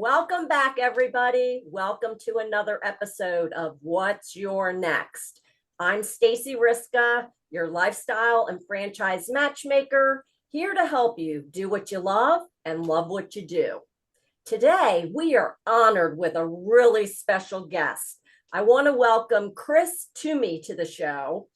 Welcome back, everybody. Welcome to another episode of What's Your Next. I'm Stacey Riska, your lifestyle and franchise matchmaker, here to help you do what you love and love what you do. Today, we are honored with a really special guest. I want to welcome Chris Toomey to the show.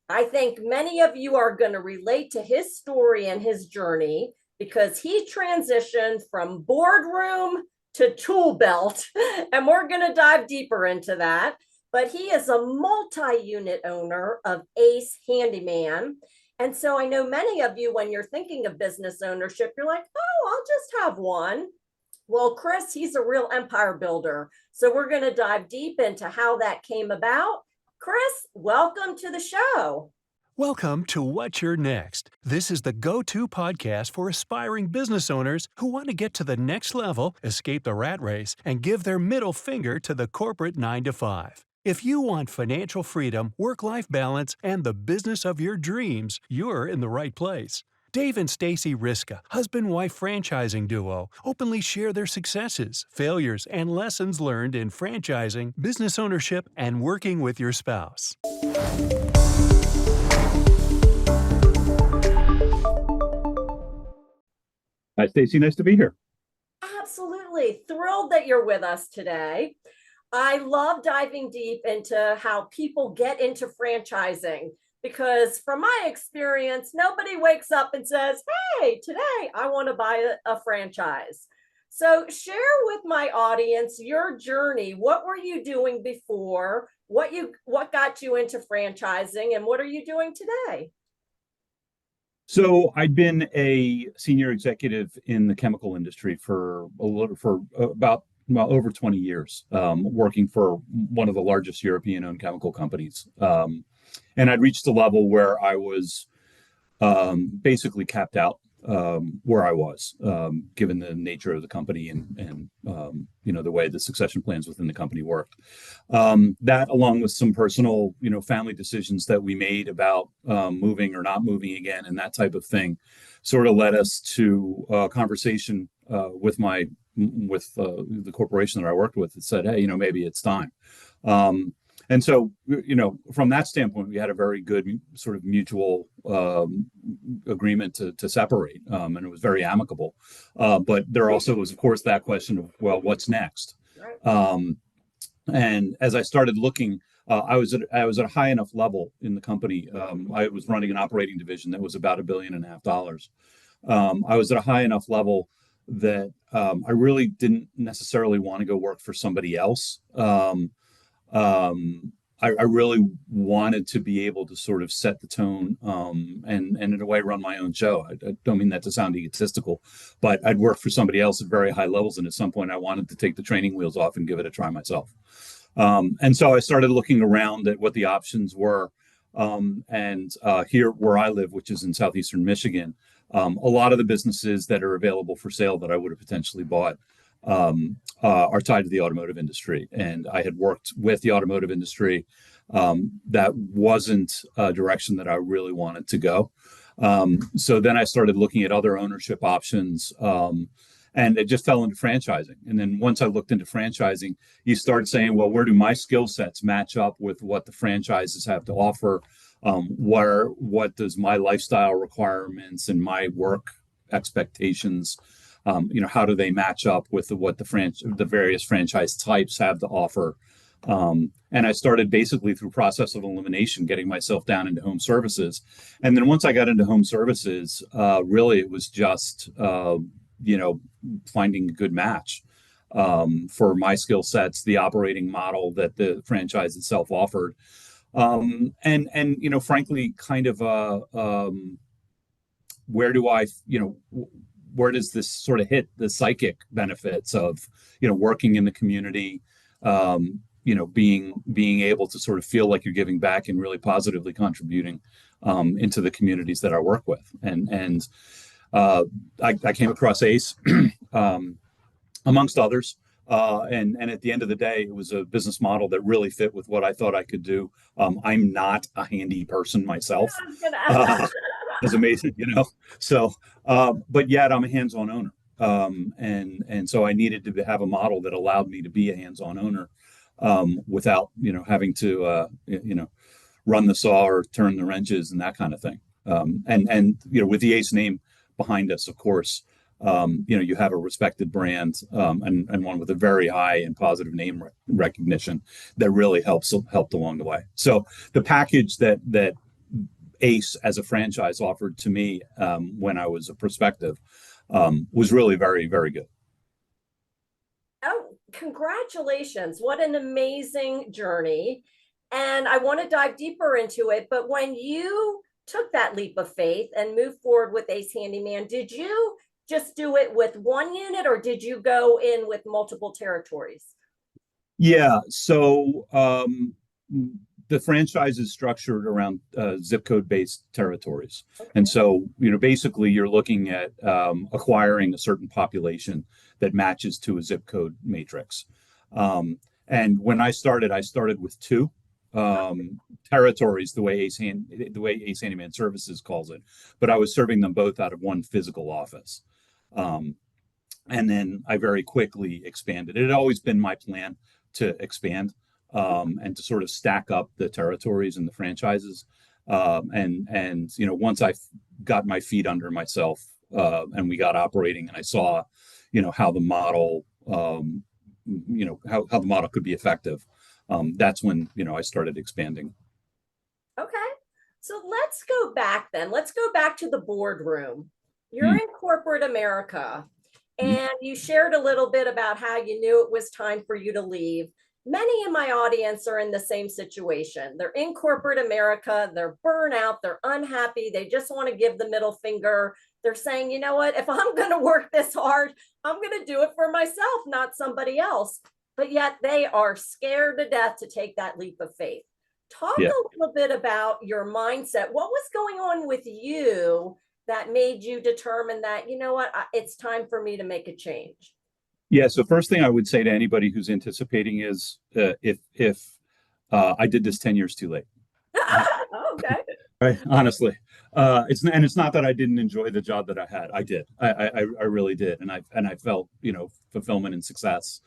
I think many of you are going to relate to his story and his journey because he transitioned from boardroom to tool belt, and we're going to dive deeper into that. But he is a multi-unit owner of ACE Handyman. And so I know many of you, when you're thinking of business ownership, you're like, oh, I'll just have one. Well, Chris, he's a real empire builder. So we're going to dive deep into how that came about. Chris, welcome to the show. Welcome to What's Your Next. This is the go-to podcast for aspiring business owners who want to get to the next level, escape the rat race, and give their middle finger to the corporate 9-to-5. If you want financial freedom, work-life balance, and the business of your dreams, you're in the right place. Dave and Stacey Riska, husband-wife franchising duo, openly share their successes, failures, and lessons learned in franchising, business ownership, and working with your spouse. Hi, Stacey. Nice to be here. Absolutely. Thrilled that you're with us today. I love diving deep into how people get into franchising because from my experience, nobody wakes up and says, hey, today I want to buy a franchise. So share with my audience your journey. What were you doing before? What got you into franchising, and what are you doing today? So I'd been a senior executive in the chemical industry for about over 20 years, working for one of the largest European-owned chemical companies. And I'd reached a level where I was basically capped out where I was, given the nature of the company and the way the succession plans within the company worked. That, along with some personal, family decisions that we made about moving or not moving again and that type of thing, sort of led us to a conversation with the corporation that I worked with that said, hey, maybe it's time. And so, from that standpoint, we had a very good sort of mutual agreement to separate, and it was very amicable. But there also was, of course, that question of, well, what's next? And as I started looking, I was at a high enough level in the company. I was running an operating division that was about $1.5 billion. I was at a high enough level that I really didn't necessarily want to go work for somebody else. I really wanted to be able to sort of set the tone and in a way run my own show. I don't mean that to sound egotistical, but I'd worked for somebody else at very high levels, and at some point I wanted to take the training wheels off and give it a try myself. And so I started looking around at what the options were. And here where I live, which is in southeastern Michigan, a lot of the businesses that are available for sale that I would have potentially bought are tied to the automotive industry. And I had worked with the automotive industry. That wasn't a direction that I really wanted to go. So then I started looking at other ownership options, and it just fell into franchising. And then once I looked into franchising, you start saying, well, where do my skill sets match up with what the franchises have to offer? What does my lifestyle requirements and my work expectations, how do they match up with what the various franchise types have to offer? And I started basically through process of elimination, getting myself down into home services. And then once I got into home services, really it was just, finding a good match for my skill sets, the operating model that the franchise itself offered. Frankly, kind of where does this sort of hit the psychic benefits of, working in the community, being able to sort of feel like you're giving back and really positively contributing into the communities that I work with. And I came across ACE amongst others. And at the end of the day, it was a business model that really fit with what I thought I could do. I'm not a handy person myself. It's amazing, So, but yet I'm a hands-on owner. And so I needed to have a model that allowed me to be a hands-on owner, without, having to, run the saw or turn the wrenches and that kind of thing. And with the ACE name behind us, of course, you have a respected brand, and one with a very high and positive name recognition that really helped along the way. So the package that ACE as a franchise offered to me, when I was a prospective, was really very, very good. Oh, congratulations. What an amazing journey. And I want to dive deeper into it. But when you took that leap of faith and moved forward with ACE Handyman, did you just do it with one unit, or did you go in with multiple territories? Yeah. So the franchise is structured around zip code based territories. Okay. And so, basically you're looking at acquiring a certain population that matches to a zip code matrix. And when I started with two territories, the way ACE Handyman Services calls it, but I was serving them both out of one physical office. And then I very quickly expanded. It had always been my plan to expand, and to sort of stack up the territories and the franchises. And once I got my feet under myself, and we got operating, and I saw, how the model, how the model could be effective. That's when, I started expanding. Okay. So let's go back then. Let's go back to the boardroom. You're in corporate America, and you shared a little bit about how you knew it was time for you to leave. Many in my audience are in the same situation. They're in corporate America, they're burnout, they're unhappy, they just want to give the middle finger. They're saying, you know what, if I'm going to work this hard, I'm going to do it for myself, not somebody else. But yet they are scared to death to take that leap of faith. Talk a little bit about your mindset. What was going on with you that made you determine that, you know what, it's time for me to make a change? Yeah. So first thing I would say to anybody who's anticipating is, if I did this 10 years too late. Okay. Right. Honestly, it's not that I didn't enjoy the job that I had. I did. I really did, and I felt fulfillment and success,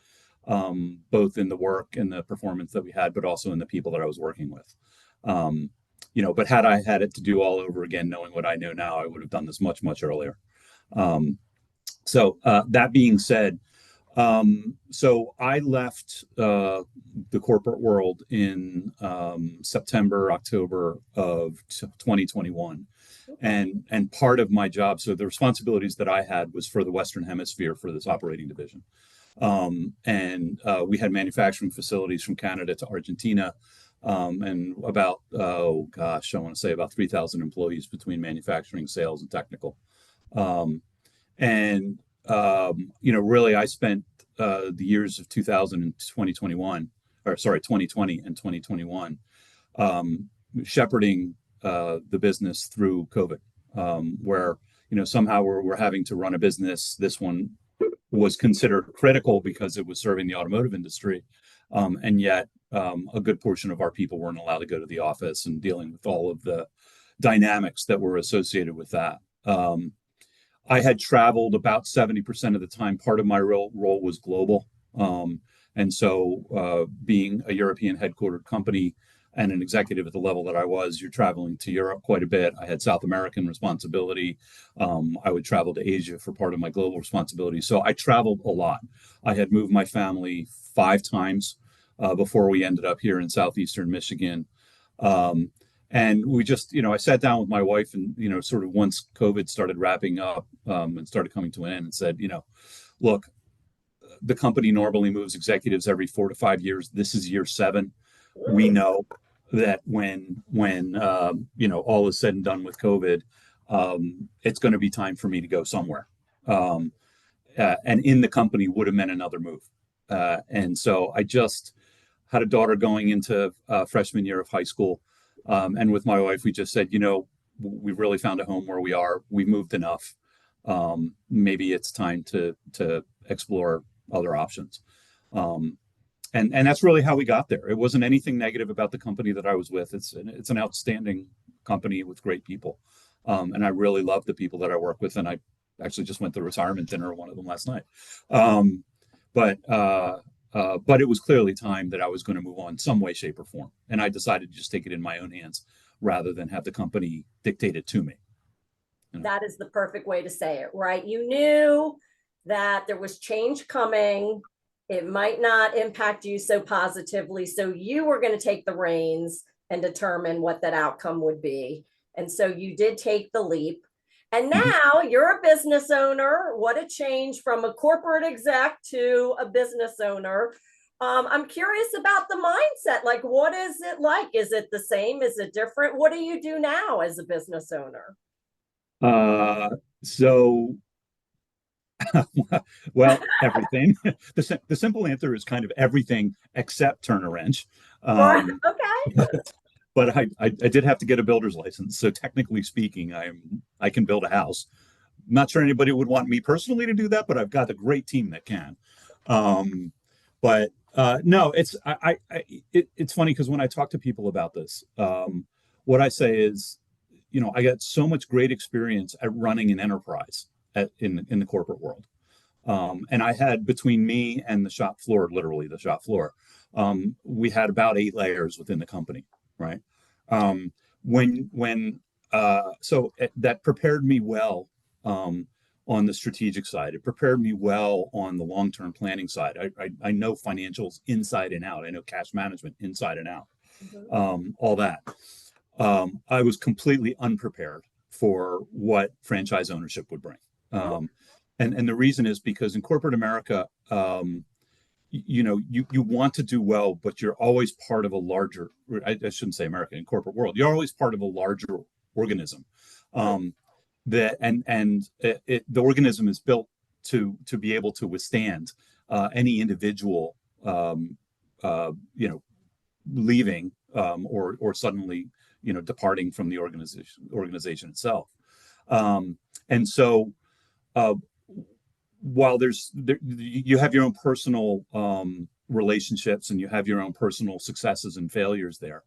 both in the work and the performance that we had, but also in the people that I was working with. But had I had it to do all over again, knowing what I know now, I would have done this much, much earlier. So that being said, so I left the corporate world in September, October of 2021. And part of my job, so the responsibilities that I had was for the Western Hemisphere for this operating division. And we had manufacturing facilities from Canada to Argentina, and about, I want to say about 3,000 employees between manufacturing, sales, and technical. Really, I spent the years of 2000 and 2021, or sorry, 2020 and 2021, shepherding the business through COVID, where somehow we're having to run a business. This one was considered critical because it was serving the automotive industry, and yet a good portion of our people weren't allowed to go to the office, and dealing with all of the dynamics that were associated with that. I had traveled about 70% of the time. Part of my role was global. And so being a European headquartered company and an executive at the level that I was, you're traveling to Europe quite a bit. I had South American responsibility. I would travel to Asia for part of my global responsibility. So I traveled a lot. I had moved my family 5 times before we ended up here in southeastern Michigan. And we just, I sat down with my wife and, sort of once COVID started wrapping up, and started coming to an end, and said, look, the company normally moves executives every 4 to 5 years. This is year 7. We know that when all is said and done with COVID, it's going to be time for me to go somewhere. And in the company would have meant another move. And so I just had a daughter going into freshman year of high school. And with my wife, we just said, we've really found a home where we are. We've moved enough. Maybe it's time to explore other options. And that's really how we got there. It wasn't anything negative about the company that I was with. It's an outstanding company with great people. And I really love the people that I work with. And I actually just went to retirement dinner, one of them last night. Um, but it was clearly time that I was going to move on some way, shape, or form. And I decided to just take it in my own hands rather than have the company dictate it to me. That is the perfect way to say it, right? You knew that there was change coming. It might not impact you so positively. So you were going to take the reins and determine what that outcome would be. And so you did take the leap. And now you're a business owner. What a change from a corporate exec to a business owner. I'm curious about the mindset. Like, what is it like? Is it the same? Is it different? What do you do now as a business owner? So, well, everything. The simple answer is kind of everything except turn a wrench. Right. Um, Okay. but I did have to get a builder's license. So technically speaking, I can build a house. I'm not sure anybody would want me personally to do that, but I've got a great team that can. Um, but no, it's funny because when I talk to people about this, what I say is, I got so much great experience at running an enterprise in the corporate world. And I had between me and the shop floor, literally the shop floor, we had about 8 layers within the company, right? Um, that prepared me well on the strategic side. It prepared me well on the long-term planning side. I know financials inside and out. I know cash management inside and out. All that. I was completely unprepared for what franchise ownership would bring. And the reason is because in corporate America, you want to do well, but you're always part of a larger, I shouldn't say America, in corporate world, you're always part of a larger organism. The organism is built to be able to withstand any individual, leaving or suddenly departing from the organization itself. And so while you have your own personal relationships and you have your own personal successes and failures there,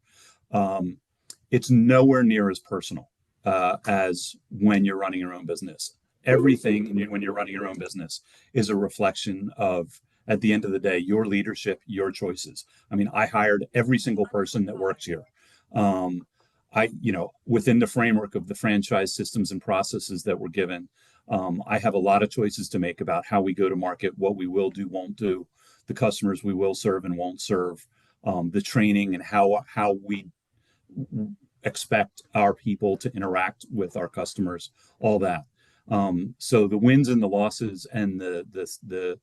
it's nowhere near as personal as when you're running your own business. Everything when you're running your own business is a reflection of, at the end of the day, your leadership, your choices. I mean, I hired every single person that works here. Within the framework of the franchise systems and processes that we're given, I have a lot of choices to make about how we go to market, what we will do, won't do, the customers we will serve and won't serve, the training and how we expect our people to interact with our customers, all that. So the wins and the losses and the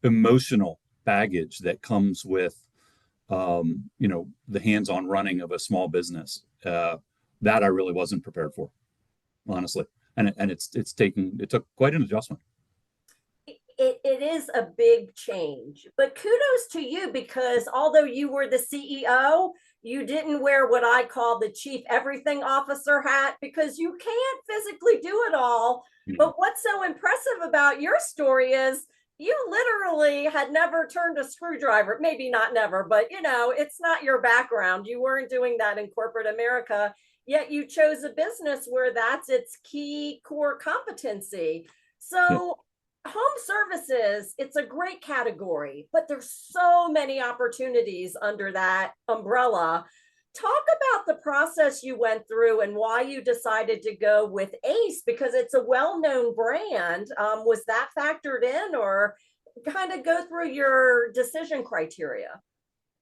emotional baggage that comes with the hands-on running of a small business, that I really wasn't prepared for, honestly. And it took quite an adjustment. It is a big change, but kudos to you, because although you were the CEO, you didn't wear what I call the chief everything officer hat, because you can't physically do it all. But what's so impressive about your story is you literally had never turned a screwdriver, maybe not never, but it's not your background. You weren't doing that in corporate America, yet you chose a business where that's its key core competency. So home services, it's a great category, but there's so many opportunities under that umbrella. Talk about the process you went through and why you decided to go with ACE, because it's a well-known brand. Was that factored in, or kind of go through your decision criteria?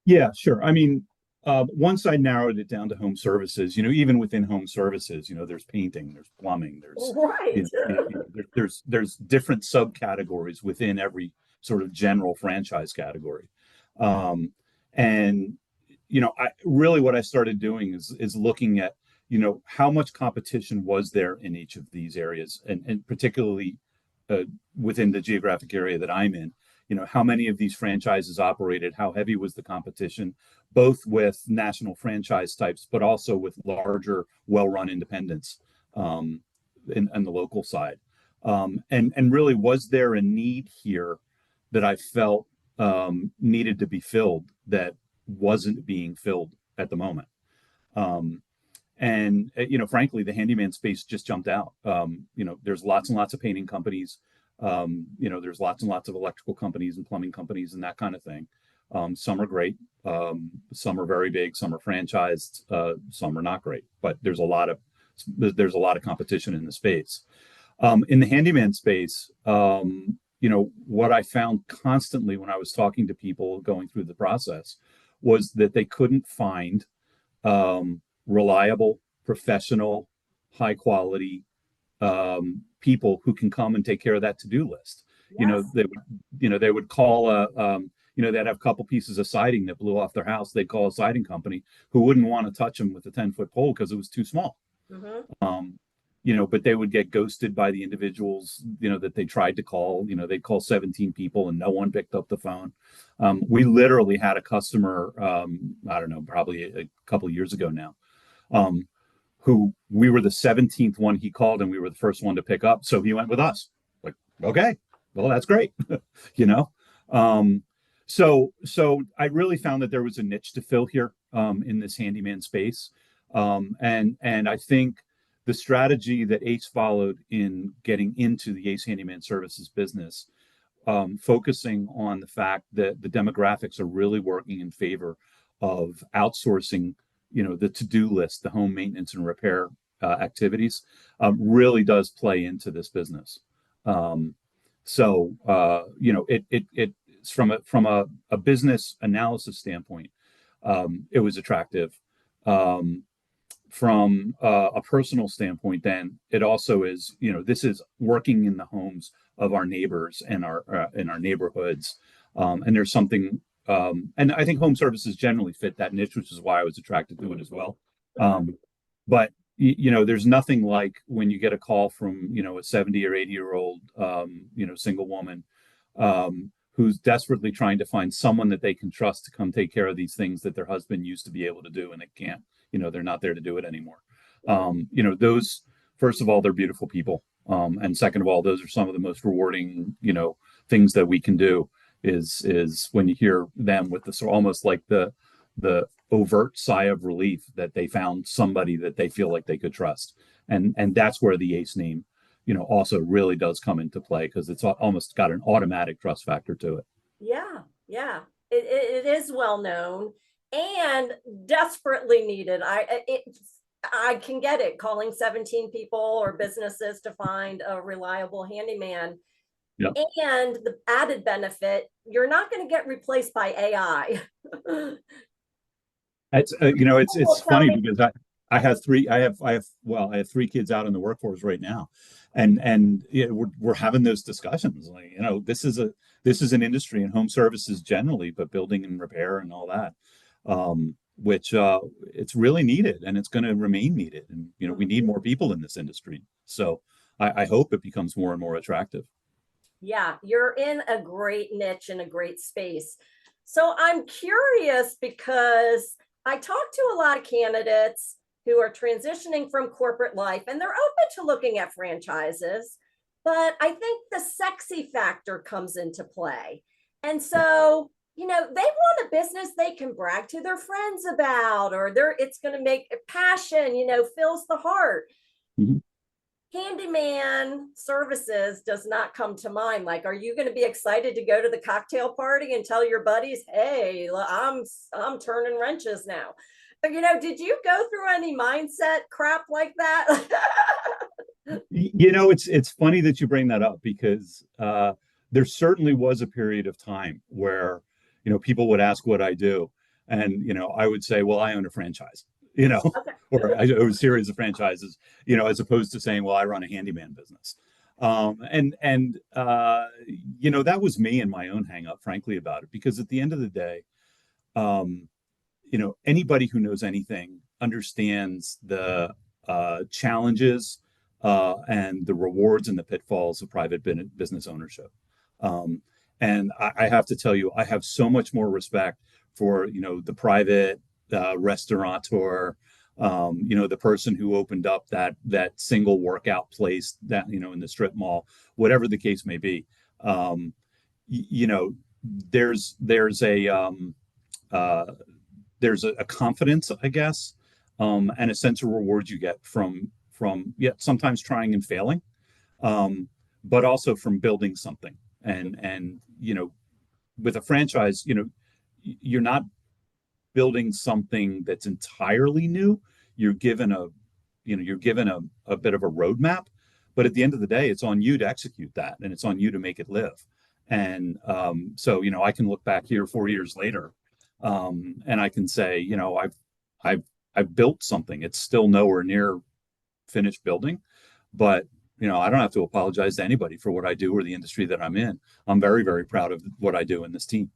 Yeah, sure. I mean, once I narrowed it down to home services, even within home services, there's painting, there's plumbing, Right. There's different subcategories within every sort of general franchise category. And what I started doing is looking at, how much competition was there in each of these areas, and particularly within the geographic area that I'm in. How many of these franchises operated, how heavy was the competition, both with national franchise types, but also with larger, well-run independents in the local side. And really, was there a need here that I felt needed to be filled that wasn't being filled at the moment? Frankly, the handyman space just jumped out. There's lots and lots of painting companies. There's lots and lots of electrical companies and plumbing companies and that kind of thing. Some are great. Some are very big. Some are franchised. Some are not great. But there's a lot of competition in the space. In the handyman space, what I found constantly when I was talking to people going through the process was that they couldn't find reliable, professional, high quality people who can come and take care of that to-do list. Yes. They would call they'd have a couple pieces of siding that blew off their house. They'd call a siding company who wouldn't want to touch them with a 10-foot pole because it was too small. But they would get ghosted by the individuals, that they tried to call. They'd call 17 people and no one picked up the phone. We literally had a customer, I don't know, probably a couple of years ago now, who we were the 17th one he called and we were the first one to pick up. So he went with us. Like, okay, well, that's great. So I really found that there was a niche to fill here in this handyman space. And I think the strategy that ACE followed in getting into the ACE Handyman Services business, focusing on the fact that the demographics are really working in favor of outsourcing, the to-do list, the home maintenance and repair activities, really does play into this business. It's from a business analysis standpoint, it was attractive. From a personal standpoint, then it also is, this is working in the homes of our neighbors and our in our neighborhoods, and there's something, and I think home services generally fit that niche, which is why I was attracted to it as well. But there's nothing like when you get a call from a 70 or 80-year-old single woman who's desperately trying to find someone that they can trust to come take care of these things that their husband used to be able to do and they can't. They're not there to do it anymore. Those, first of all, they're beautiful people. And second of all, those are some of the most rewarding, things that we can do is when you hear them with the almost like the overt sigh of relief that they found somebody that they feel like they could trust. And that's where the ACE name, also really does come into play because it's almost got an automatic trust factor to it. Yeah. It is well known and desperately needed. I can get it, calling 17 people or businesses to find a reliable handyman. Yep. And the added benefit, you're not going to get replaced by AI. It's it's funny because I have three kids out in the workforce right now, and we're having those discussions. Like, this is an industry in home services generally, but building and repair and all that, which it's really needed and it's going to remain needed. And we need more people in this industry. So I hope it becomes more and more attractive. Yeah, you're in a great niche and a great space. So I'm curious because I talk to a lot of candidates who are transitioning from corporate life and they're open to looking at franchises, but I think the sexy factor comes into play. And so, they want a business they can brag to their friends about, or it's going to make passion, fills the heart. Mm-hmm. Handyman Services does not come to mind. Like, are you going to be excited to go to the cocktail party and tell your buddies, hey, I'm turning wrenches now? But, did you go through any mindset crap like that? It's funny that you bring that up because there certainly was a period of time where, people would ask what I do. And, I would say, well, I own a franchise. Okay. Or I own a series of franchises, as opposed to saying, well, I run a handyman business. That was me and my own hang up, frankly, about it, because at the end of the day, anybody who knows anything understands the challenges and the rewards and the pitfalls of private business ownership. And I have to tell you, I have so much more respect for, the private restaurateur, the person who opened up that single workout place that, in the strip mall, whatever the case may be. There's a confidence, I guess, and a sense of reward you get from sometimes trying and failing, but also from building something. And with a franchise, you're not building something that's entirely new. You're given a bit of a roadmap, but at the end of the day, it's on you to execute that, and it's on you to make it live. And so I can look back here 4 years later, and I can say, I've built something. It's still nowhere near finished building, but I don't have to apologize to anybody for what I do or the industry that I'm in. I'm very, very proud of what I do in this team.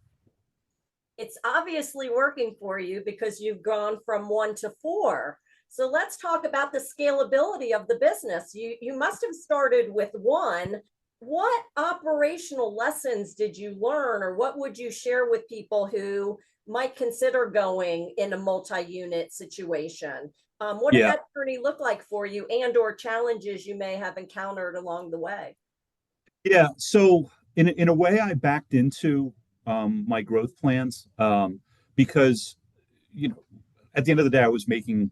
It's obviously working for you because you've gone from 1 to 4. So let's talk about the scalability of the business. You must have started with 1. What operational lessons did you learn, or what would you share with people who might consider going in a multi-unit situation? What did that journey look like for you, and or challenges you may have encountered along the way? Yeah. So in a way, I backed into my growth plans, because at the end of the day, I was making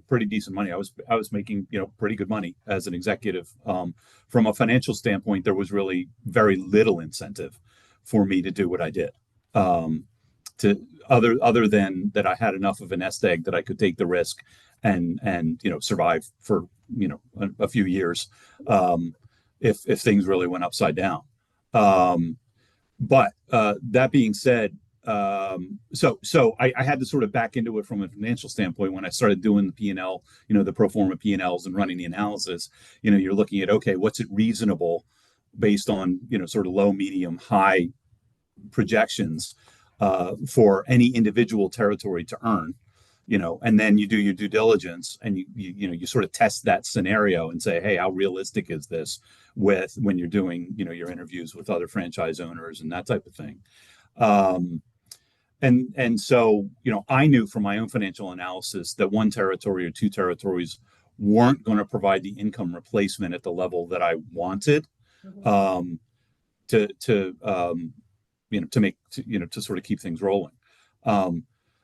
pretty decent money. I was making pretty good money as an executive. From a financial standpoint, there was really very little incentive for me to do what I did. To other than that, I had enough of a nest egg that I could take the risk and survive for a few years, if things really went upside down. But that being said, so I had to sort of back into it from a financial standpoint when I started doing the P&L, the pro forma P&Ls and running the analysis. You're looking at, okay, what's it reasonable based on sort of low, medium, high projections for any individual territory to earn. And then you do your due diligence and you sort of test that scenario and say, hey, how realistic is this when you're doing, your interviews with other franchise owners and that type of thing. And so, I knew from my own financial analysis that 1 territory or 2 territories weren't going to provide the income replacement at the level that I wanted, to sort of keep things rolling.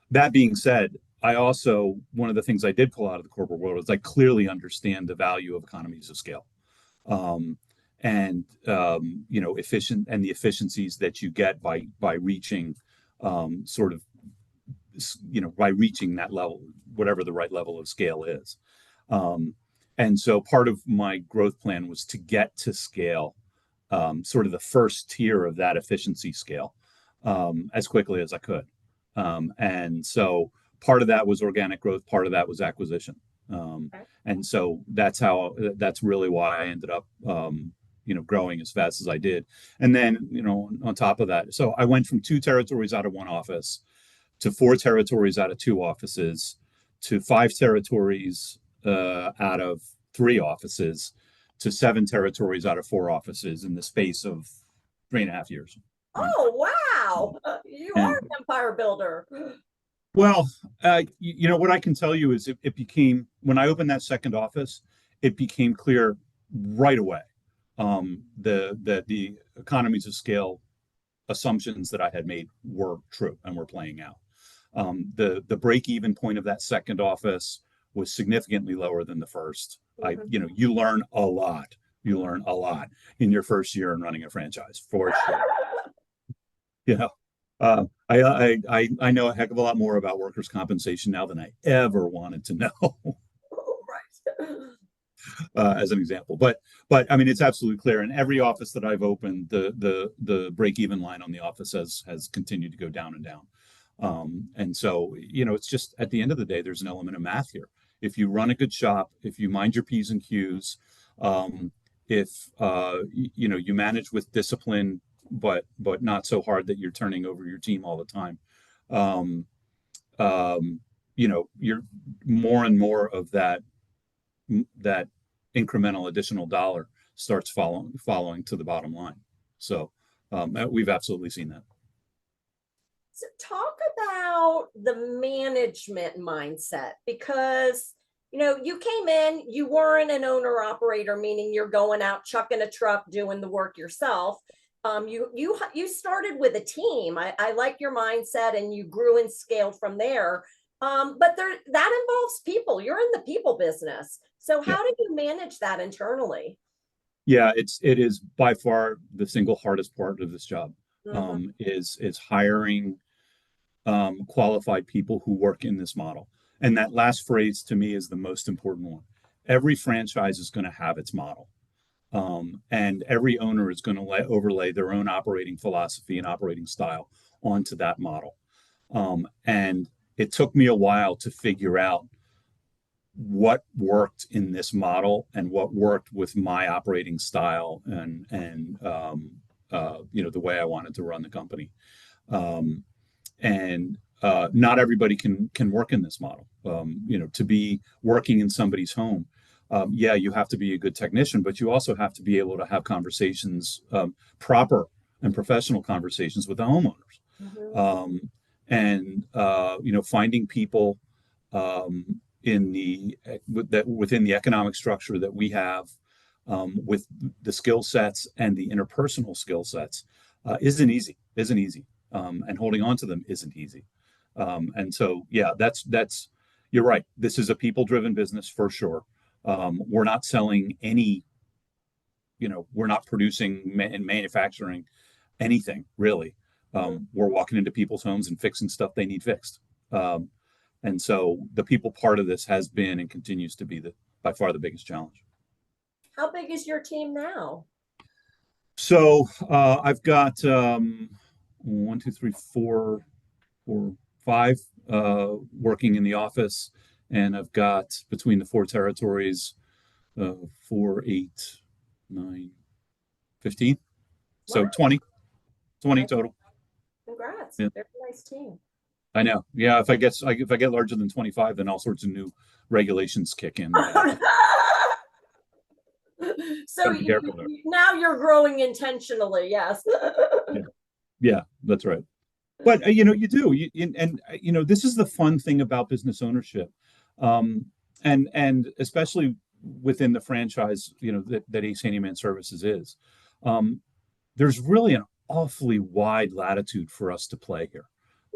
That being said, I also, one of the things I did pull out of the corporate world is I clearly understand the value of economies of scale, and efficient, and the efficiencies that you get by reaching by reaching that level, whatever the right level of scale is. And so part of my growth plan was to get to scale, sort of the first tier of that efficiency scale, as quickly as I could. And so part of that was organic growth, part of that was acquisition. And so that's really why I ended up, growing as fast as I did. And then, on top of that, so I went from 2 territories out of 1 office to 4 territories out of 2 offices to 5 territories out of 3 offices to 7 territories out of 4 offices in the space of 3.5 years. Oh, wow. You are an empire builder. Well, what I can tell you is it became, when I opened that second office, it became clear right away that the economies of scale assumptions that I had made were true and were playing out. The break-even point of that second office was significantly lower than the first. You learn a lot. You learn a lot in your first year in running a franchise, for sure. I know a heck of a lot more about workers' compensation now than I ever wanted to know. As an example, but I mean, it's absolutely clear. In every office that I've opened, the break-even line on the office has continued to go down and down. And so, it's just, at the end of the day, there's an element of math here. If you run a good shop, if you mind your P's and Q's, if you manage with discipline, but not so hard that you're turning over your team all the time, you're more and more of that incremental additional dollar starts following to the bottom line. So we've absolutely seen that. So talk about the management mindset, because you came in, you weren't an owner operator, meaning you're going out chucking a truck, doing the work yourself. You started with a team. I like your mindset, and you grew and scaled from there. But that involves people. You're in the people business. So Yeah. how do you manage that internally? Yeah, it is by far the single hardest part of this job. Mhm. Is hiring qualified people who work in this model. And that last phrase to me is the most important one. Every franchise is going to have its model. And every owner is going to overlay their own operating philosophy and operating style onto that model. And it took me a while to figure out what worked in this model and what worked with my operating style and the way I wanted to run the company. Um, and Not everybody can work in this model. To be working in somebody's home, yeah, you have to be a good technician, but you also have to be able to have conversations, proper and professional conversations with the homeowners. Mhm. Finding people in within the economic structure that we have, with the skill sets and the interpersonal skill sets, isn't easy. And holding on to them isn't easy. And so, yeah, that's you're right. This is a people-driven business for sure. We're not selling any, we're not producing and manufacturing anything really. Mhm. We're walking into people's homes and fixing stuff they need fixed. Um, and so the people part of this has been and continues to be by far the biggest challenge. How big is your team now? So I've got one, two, three, four, five working in the office, and I've got between the four territories, 4, 8, 9, 15. So Wow. 20 total. Congrats. Yeah, Very nice team. I know. Yeah, if I get larger than 25, then all sorts of new regulations kick in that I have to So gotta be careful there. now you're growing intentionally. Yes. Yeah, yeah, that's right. But you do, this is the fun thing about business ownership, and especially within the franchise, that ACE Handyman Services is. Um, there's really an awfully wide latitude for us to play here.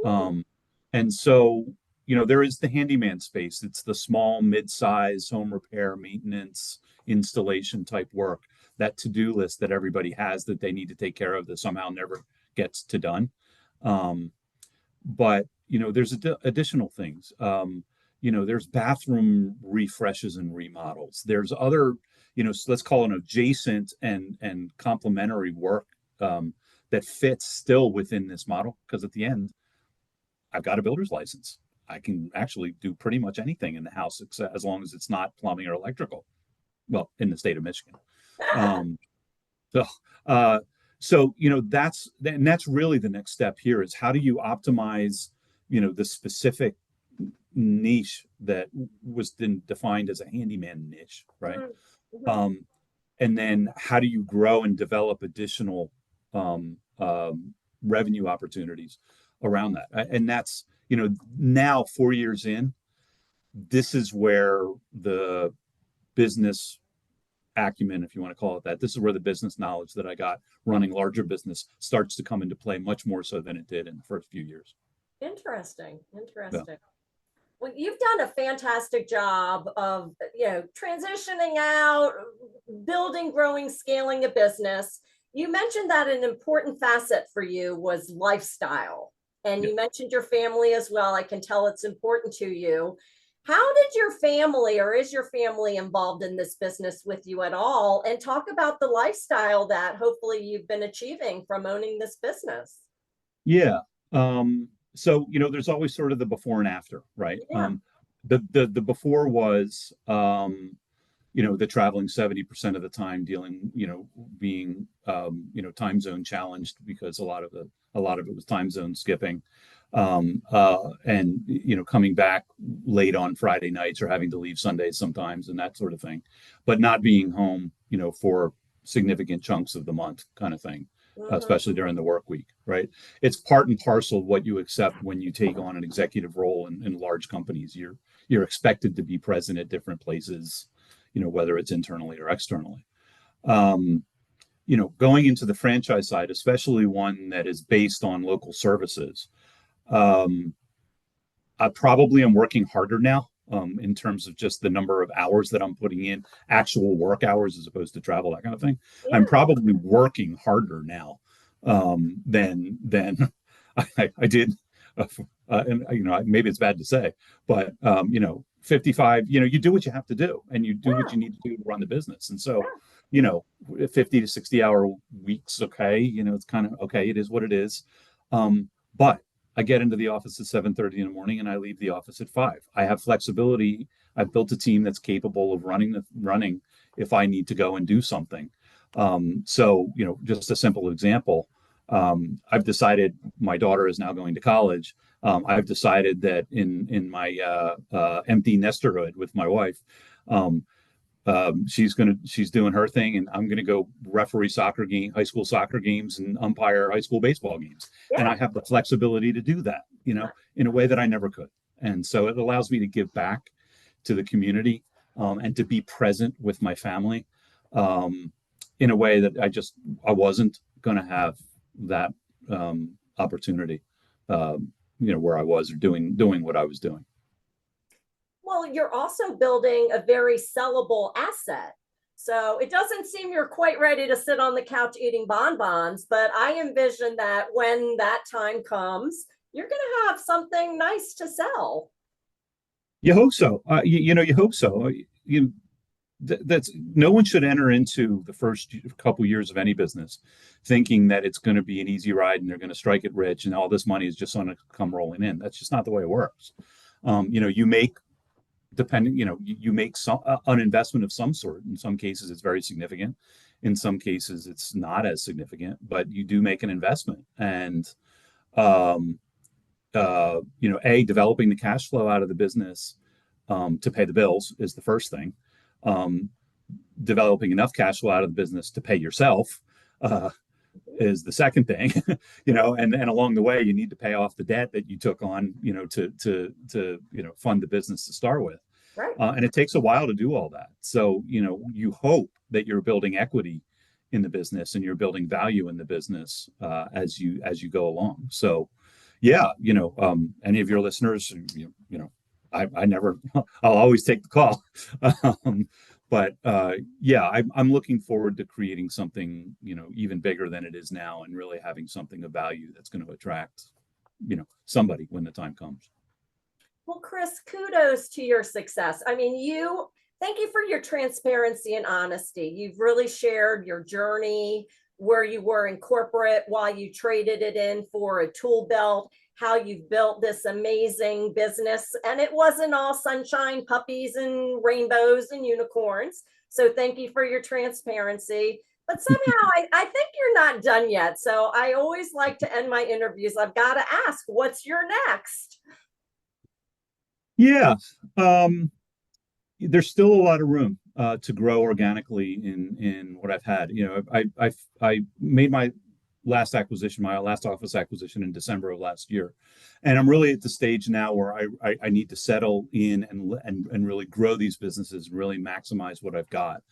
Um, and so, there is the handyman space. It's the small, mid-size home repair, maintenance, installation type work, that to-do list that everybody has that they need to take care of that somehow never gets to done. Um, but there's additional things. There's bathroom refreshes and remodels. There's other, let's call it adjacent and complementary work, that fits still within this model. Because at the end, I've got a builder's license. I can actually do pretty much anything in the house, as long as it's not plumbing or electrical. Well, in the state of Michigan. Um, so, uh, that's really the next step here, is how do you optimize, the specific niche that was then defined as a handyman niche, right? Mhm. Um, and then how do you grow and develop additional um, um, revenue opportunities around that? And that's, now 4 years in, this is where the business acumen, if you want to call it that, this is where the business knowledge that I got running larger business starts to come into play, much more so than it did in the first few years. Interesting. Yeah. Interesting. Well, you've done a fantastic job of, transitioning out, building, growing, scaling a business. You mentioned that an important facet for you was lifestyle. And Yeah. you mentioned your family as well. I can tell it's important to you. How did your family, or is your family involved in this business with you at all? And talk about the lifestyle that hopefully you've been achieving from owning this business. Yeah. So, there's always sort of the before and after, right? Yeah. The before was, the traveling 70% of the time, dealing, being, time zone challenged, because a lot of it was time zone skipping, and coming back late on Friday nights or having to leave Sundays sometimes and that sort of thing, but not being home, for significant chunks of the month, kind of thing, Mhm. especially during the work week, right? It's part and parcel of what you accept when you take on an executive role in large companies. You're expected to be present at different places, whether it's internally or externally. Um, Going into the franchise side, especially one that is based on local services, um, I probably am working harder now, in terms of just the number of hours that I'm putting in, actual work hours as opposed to travel, that kind of thing. I'm Yeah. probably working harder now, than I did. And maybe it's bad to say, but 55, you do what you have to do, and you do what Yeah. you need to do to run the business. And so, you know, 50 to 60 hour weeks, okay, it's kind of okay. It is what it is. But I get into the office at 7:30 in the morning and I leave the office at 5. I have flexibility. I've built a team that's capable of running if I need to go and do something. So, just a simple example. I've decided my daughter is now going to college. I've decided that in my empty nesterhood with my wife, um, she's doing her thing, and I'm gonna go referee high school soccer games, and umpire high school baseball games. And Yeah. I have the flexibility to do that, in a way that I never could. And so it allows me to give back to the community, and to be present with my family, um, in a way that I wasn't gonna have that opportunity, where I was, or doing what I was doing. Well, you're also building a very sellable asset. So it doesn't seem you're quite ready to sit on the couch eating bonbons, but I envision that when that time comes, you're going to have something nice to sell. You hope so. You hope so. That's no one should enter into the first couple years of any business thinking that it's going to be an easy ride and they're going to strike it rich and all this money is just going to come rolling in. That's just not the way it works. You make you make an investment of some sort. In some cases, it's very significant. In some cases, it's not as significant, but you do make an investment. And developing the cash flow out of the business, to pay the bills is the first thing. Um, Developing enough cash flow out of the business to pay yourself, is the second thing. And along the way, you need to pay off the debt that you took on, to fund the business to start with. Right. And it takes a while to do all that. So, you hope that you're building equity in the business and you're building value in the business, as you go along. So, yeah, any of your listeners, I never, I'll always take the call. But yeah, I'm looking forward to creating something, even bigger than it is now, and really having something of value that's going to attract, somebody when the time comes. Well, Chris, kudos to your success. I mean, thank you for your transparency and honesty. You've really shared your journey, where you were in corporate, while you traded it in for a tool belt, how you've built this amazing business. And it wasn't all sunshine, puppies, and rainbows and unicorns. So thank you for your transparency. But somehow I think you're not done yet. So I always like to end my interviews. I've got to ask, what's your next? Yeah. There's still a lot of room to grow organically in what I've had. I made my last office acquisition in December of last year, and I'm really at the stage now where I need to settle in and really grow these businesses, really maximize what I've got.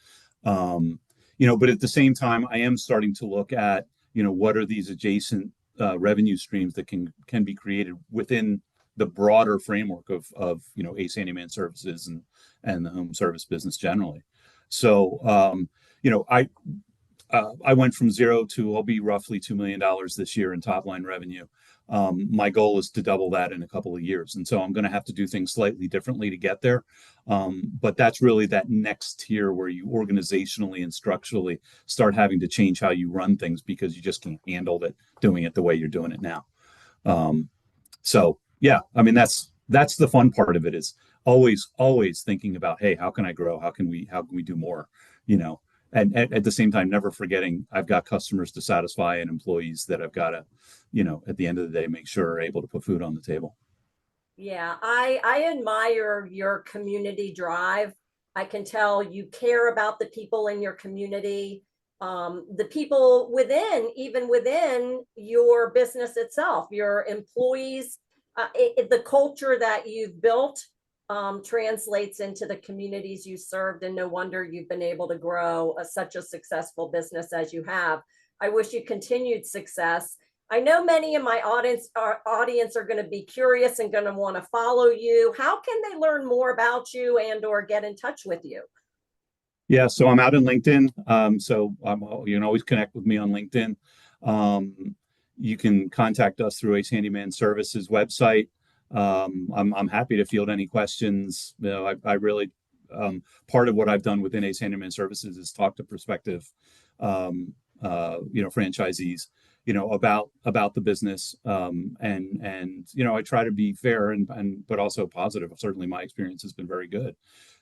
But at the same time, I am starting to look at what are these adjacent revenue streams that can be created within the broader framework of ACE Handyman Services and the home service business generally. So I went from zero to, I'll be roughly $2 million this year in top line revenue. My goal is to double that in a couple of years, and so I'm going to have to do things slightly differently to get there. But that's really that next tier where you organizationally and structurally start having to change how you run things, because you just can't handle doing it the way you're doing it now. So yeah, I mean, that's the fun part of it, is always thinking about, hey, how can I grow? How can we do more? And at the same time, never forgetting I've got customers to satisfy and employees that I've got to, at the end of the day, make sure are able to put food on the table. Yeah, I admire your community drive. I can tell you care about the people in your community, the people even within your business itself, your employees. The culture that you've built translates into the communities you served, and no wonder you've been able to grow such a successful business as you have. I wish you continued success. I know many in my audience are going to be curious and going to want to follow you. How can they learn more about you and or get in touch with you? Yeah, so I'm out in LinkedIn. So you can always connect with me on LinkedIn. You can contact us through ACE Handyman Services website. I'm happy to field any questions. You know, I really part of what I've done within ACE Handyman Services is talk to prospective franchisees, about the business. And I try to be fair and but also positive. Certainly my experience has been very good.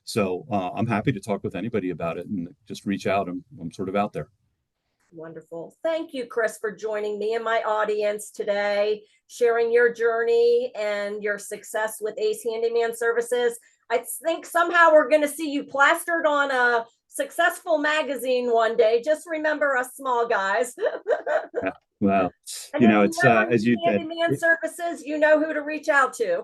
So I'm happy to talk with anybody about it and just reach out. I'm sort of out there. Wonderful. Thank you, Chris, for joining me and my audience today, sharing your journey and your success with ACE Handyman Services. I think somehow we're going to see you plastered on a successful magazine one day. Just remember us small guys. Yeah, well, And it's as you said, Handyman Services, you know who to reach out to.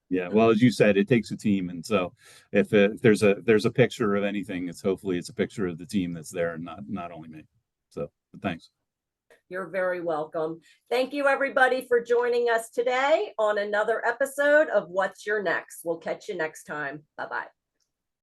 yeah, well, as you said, it takes a team, and so if there's a picture of anything, hopefully it's a picture of the team that's there, and not only me. So, but thanks. You're very welcome. Thank you, everybody, for joining us today on another episode of What's Your Next. We'll catch you next time. Bye-bye.